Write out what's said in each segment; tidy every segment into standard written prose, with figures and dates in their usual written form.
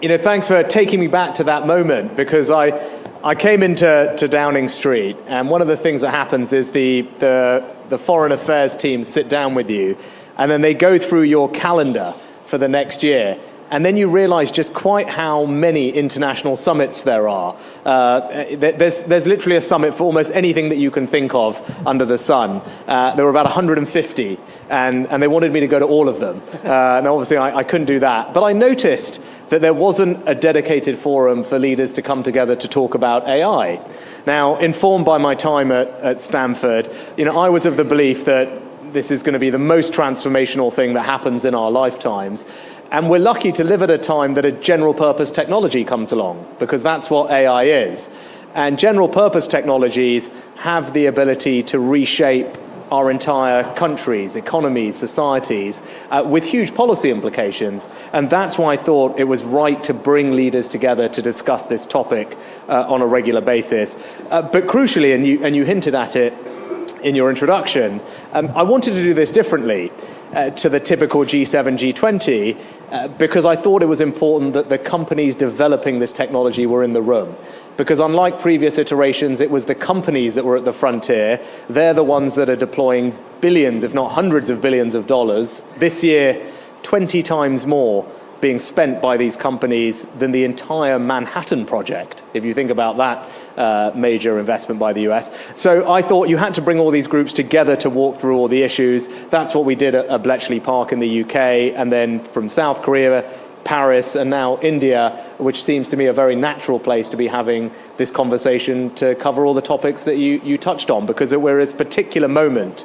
Thanks for taking me back to that moment, because I came into Downing Street, and one of the things that happens is the foreign affairs team sit down with you, and then they go through your calendar for the next year. And then you realize just quite how many international summits there are. There's literally a summit for almost anything that you can think of under the sun. There were about 150, and they wanted me to go to all of them. And obviously I couldn't do that. But I noticed that there wasn't a dedicated forum for leaders to come together to talk about AI. Now, informed by my time at Stanford, I was of the belief that this is going to be the most transformational thing that happens in our lifetimes. And we're lucky to live at a time that a general purpose technology comes along, because that's what AI is. And general purpose technologies have the ability to reshape our entire countries, economies, societies, with huge policy implications. And that's why I thought it was right to bring leaders together to discuss this topic on a regular basis. But crucially, and you hinted at it in your introduction, I wanted to do this differently to the typical G7, G20, because I thought it was important that the companies developing this technology were in the room. Because unlike previous iterations, it was the companies that were at the frontier. They're the ones that are deploying billions, if not hundreds of billions of dollars. This year, 20 times more being spent by these companies than the entire Manhattan Project, if you think about that major investment by the US. So I thought you had to bring all these groups together to walk through all the issues. That's what we did at Bletchley Park in the UK, and then from South Korea, Paris, and now India, which seems to me a very natural place to be having this conversation to cover all the topics that you touched on, because we're at this particular moment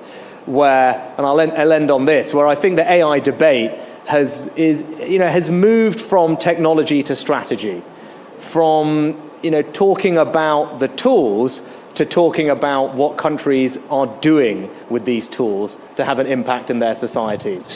where, and I'll end on this, where I think the AI debate has moved from technology to strategy, from talking about the tools to talking about what countries are doing with these tools to have an impact in their societies.